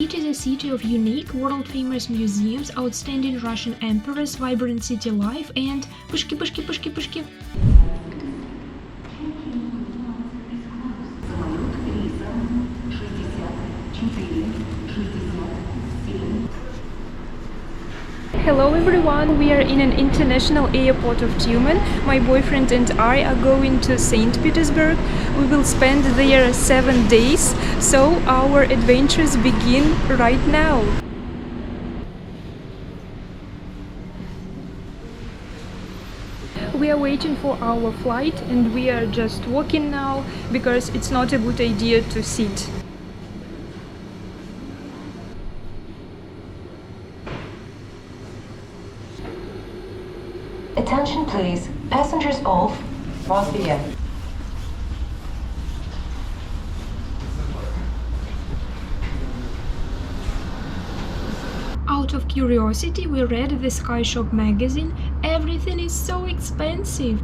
It is a city of unique, world-famous museums, outstanding Russian emperors, vibrant city life, and pushki. Hello everyone, we are in an international airport of Tyumen. My boyfriend and I are going to St. Petersburg. We will spend there 7 days, so our adventures begin right now. We are waiting for our flight and we are just walking now because it's not a good idea to sit. Attention please, passengers off, Valeria. Out of curiosity, we read the Sky Shop magazine. Everything is so expensive.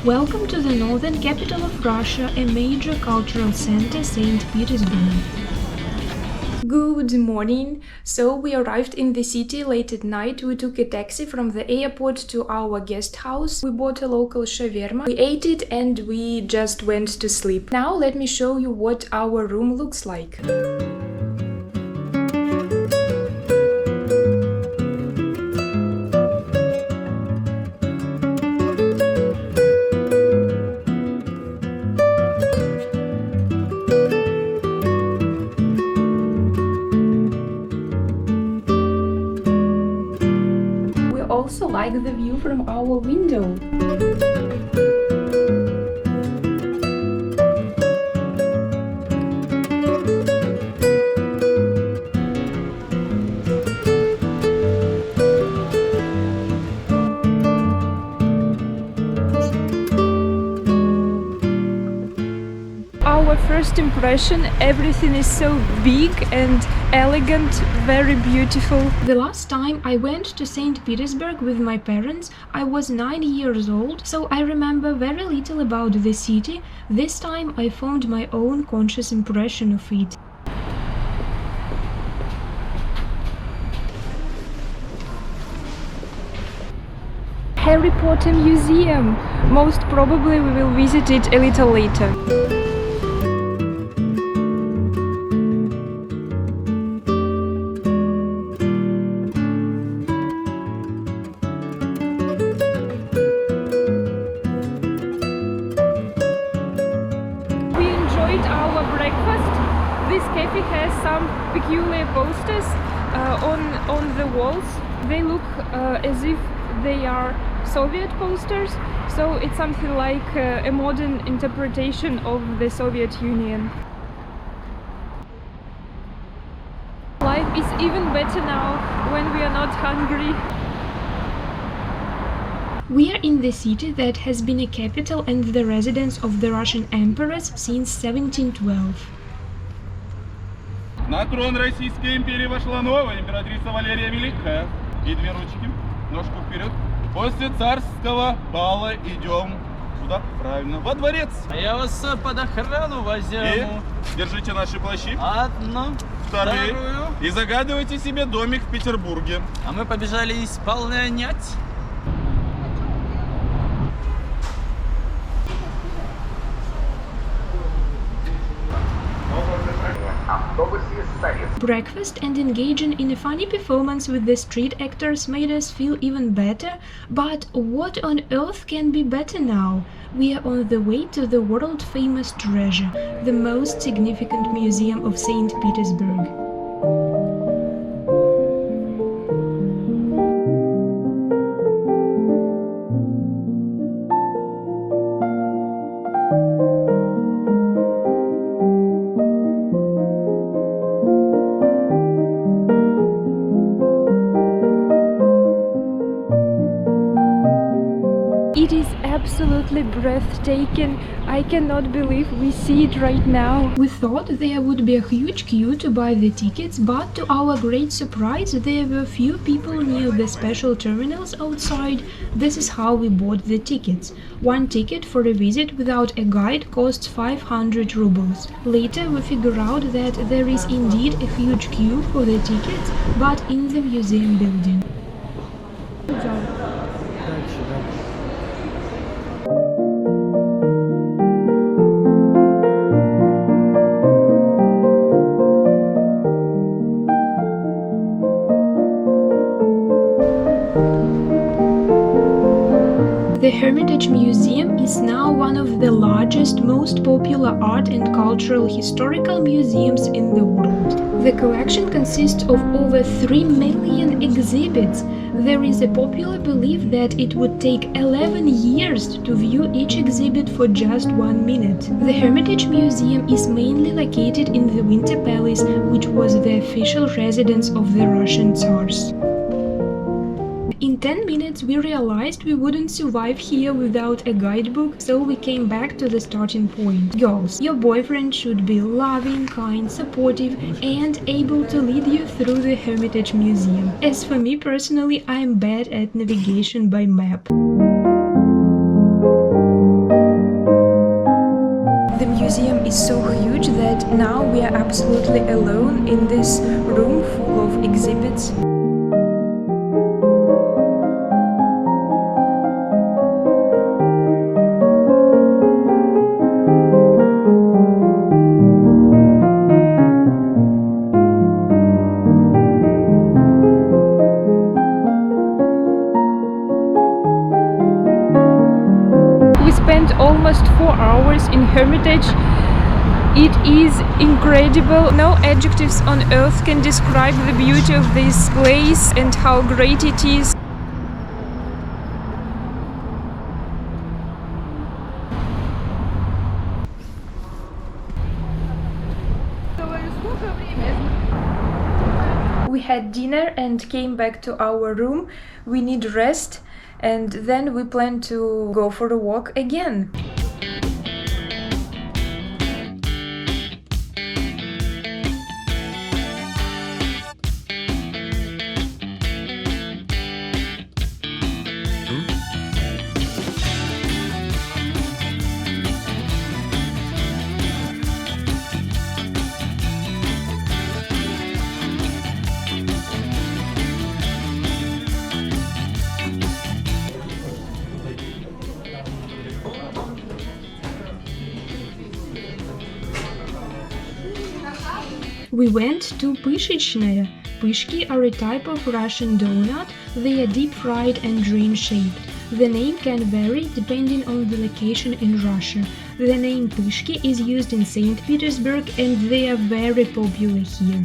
Welcome to the northern capital of Russia, a major cultural center, St. Petersburg. Good morning. So we arrived in the city late at night. We took a taxi from the airport to our guest house. We bought a local shawarma. We ate it and we just went to sleep. Now let me show you what our room looks like. Also like the view from our window. Our first impression, everything is so big and elegant, very beautiful. The last time I went to St. Petersburg with my parents, I was 9 years old, so I remember very little about the city. This time I formed my own conscious impression of it. Harry Potter Museum! Most probably we will visit it a little later. Our breakfast. This cafe has some peculiar posters on the walls. They look as if they are Soviet posters, so it's something like a modern interpretation of the Soviet Union. Life is even better now when we are not hungry. We are in the city that has been a capital and the residence of the Russian emperors since 1712. На трон Российской империи вошла новая императрица Валерия Великая. И 2 ручки, ножку вперед. После царского бала идем куда? Правильно, во дворец. А я вас под охрану возьму. И держите наши плащи. Одну, Вторую. вторую. И загадывайте себе домик в Петербурге. А мы побежали исполнять. Breakfast and engaging in a funny performance with the street actors made us feel even better, but what on earth can be better now? We are on the way to the world-famous treasure, the most significant museum of St. Petersburg. It is absolutely breathtaking. I cannot believe we see it right now. We thought there would be a huge queue to buy the tickets, but to our great surprise, there were few people near the special terminals outside. This is how we bought the tickets. One ticket for a visit without a guide costs 500 rubles. Later we figure out that there is indeed a huge queue for the tickets, but in the museum building. The Hermitage Museum is now one of the largest, most popular art and cultural historical museums in the world. The collection consists of over 3 million exhibits. There is a popular belief that it would take 11 years to view each exhibit for just 1 minute. The Hermitage Museum is mainly located in the Winter Palace, which was the official residence of the Russian Tsars. In 10 minutes we realized we wouldn't survive here without a guidebook, so we came back to the starting point. Girls, your boyfriend should be loving, kind, supportive and able to lead you through the Hermitage Museum. As for me personally, I am bad at navigation by map. The museum is so huge that now we are absolutely alone in this room full of exhibits. Spent almost 4 hours in Hermitage. It is incredible. No adjectives on earth can describe the beauty of this place and how great it is. We had dinner and came back to our room. We need rest. And then we plan to go for a walk again. We went to Pyshichная. Pyshki are a type of Russian donut. They are deep-fried and drain-shaped. The name can vary depending on the location in Russia. The name Pyshki is used in St. Petersburg and they are very popular here.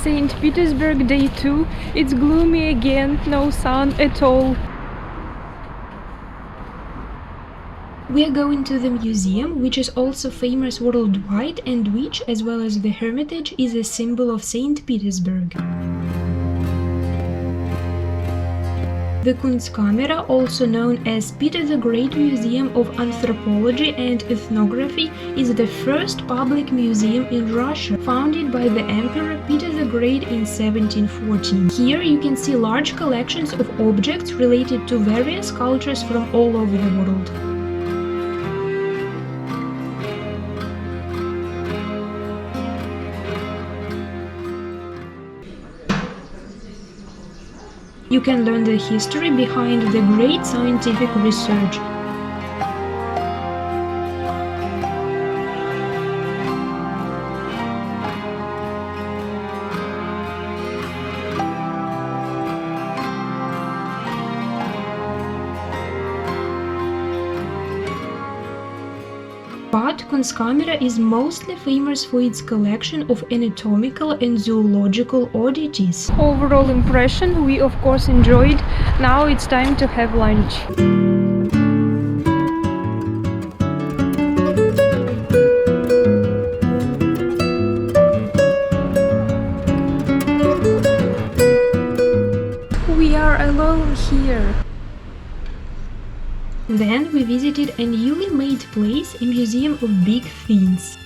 St. Petersburg day 2. It's gloomy again, no sun at all. We are going to the museum, which is also famous worldwide and which, as well as the Hermitage, is a symbol of St. Petersburg. The Kunstkamera, also known as Peter the Great Museum of Anthropology and Ethnography, is the first public museum in Russia, founded by the Emperor Peter the Great in 1714. Here you can see large collections of objects related to various cultures from all over the world. You can learn the history behind the great scientific research. But Kunstkamera is mostly famous for its collection of anatomical and zoological oddities. Overall impression, we of course enjoyed. Now it's time to have lunch. We are alone here. Then we visited a newly made place, a museum of big things.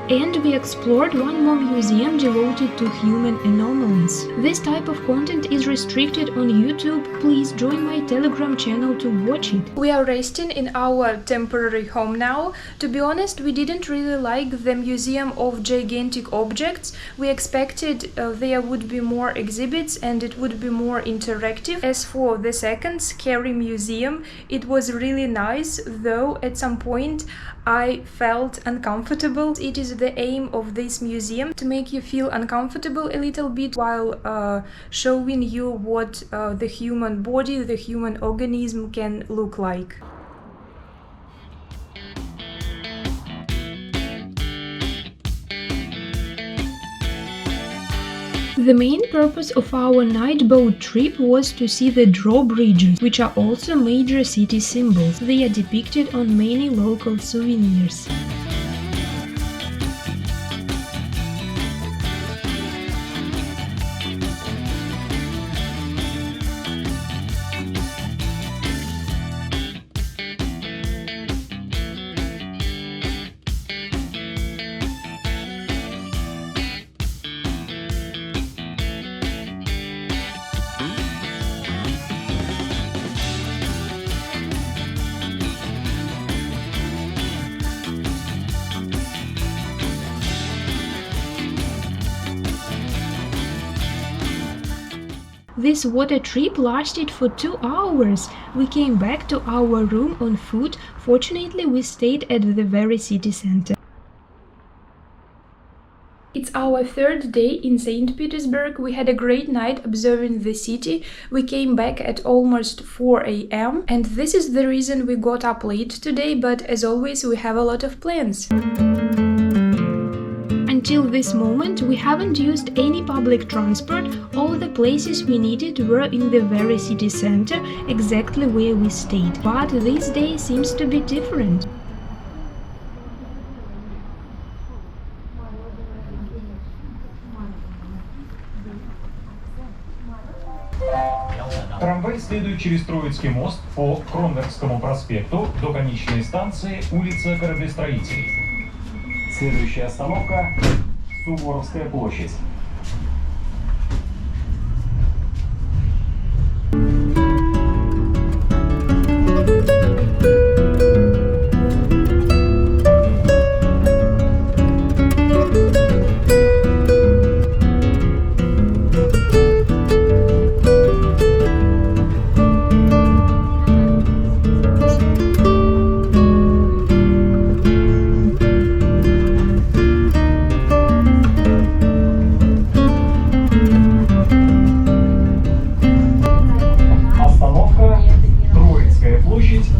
And we explored one more museum devoted to human anomalies. This type of content is restricted on YouTube. Please join my Telegram channel to watch it. We are resting in our temporary home now. To be honest, we didn't really like the museum of gigantic objects. We expected there would be more exhibits and it would be more interactive. As for the second, Scary Museum, it was really nice, though at some point I felt uncomfortable. It is the aim of this museum to make you feel uncomfortable a little bit while showing you what the human body, the human organism can look like. The main purpose of our night boat trip was to see the drawbridges, which are also major city symbols. They are depicted on many local souvenirs. This water trip lasted for 2 hours. We came back to our room on foot. Fortunately, we stayed at the very city center. It's our third day in St. Petersburg. We had a great night observing the city. We came back at almost 4 a.m. and this is the reason we got up late today, but as always we have a lot of plans. Until this moment, we haven't used any public transport. All the places we needed were in the very city center, exactly where we stayed. But this day seems to be different. Трамвай следует через Троицкий мост по Кронверкскому проспекту до конечной станции улица Кораблестроителей. Следующая остановка – Суворовская площадь.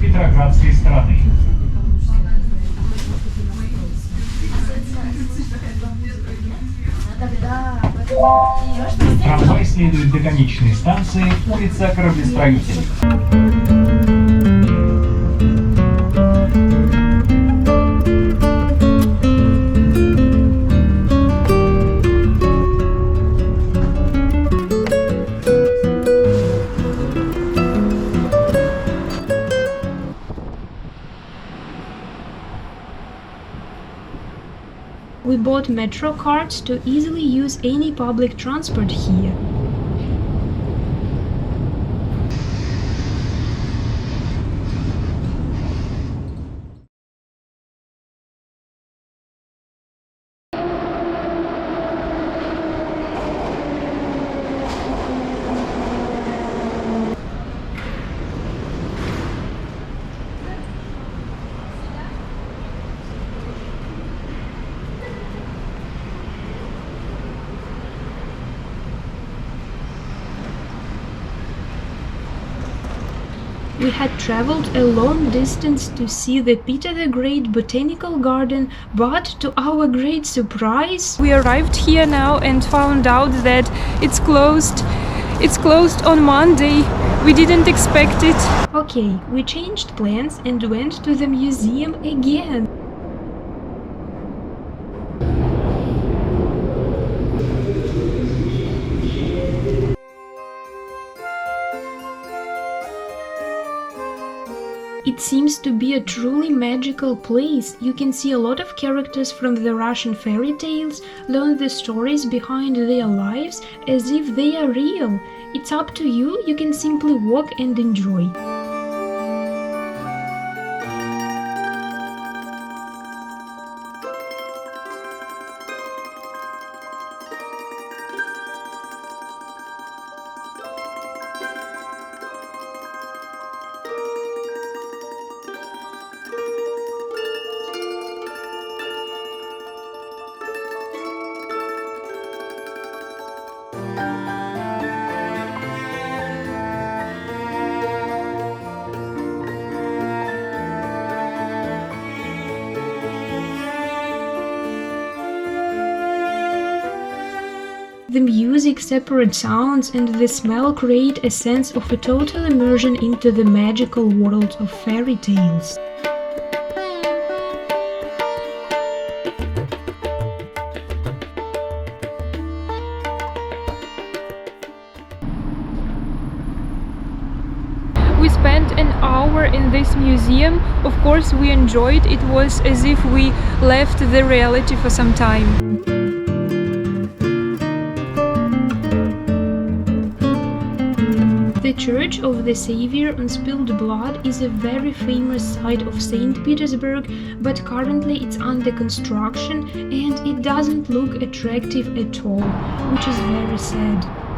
Петроградской стороны. Трамвай следует до конечной станции улица Кораблестроителей. We bought metro cards to easily use any public transport here. We had traveled a long distance to see the Peter the Great Botanical Garden, but to our great surprise, we arrived here now and found out that it's closed. It's closed on Monday. We didn't expect it. Okay, we changed plans and went to the museum again. It seems to be a truly magical place. You can see a lot of characters from the Russian fairy tales, learn the stories behind their lives as if they are real. It's up to you, you can simply walk and enjoy. The music, separate sounds, and the smell create a sense of a total immersion into the magical world of fairy tales. We spent an hour in this museum. Of course, we enjoyed. It was as if we left the reality for some time. The Church of the Savior on Spilled Blood is a very famous site of St. Petersburg, but currently it's under construction and it doesn't look attractive at all, which is very sad.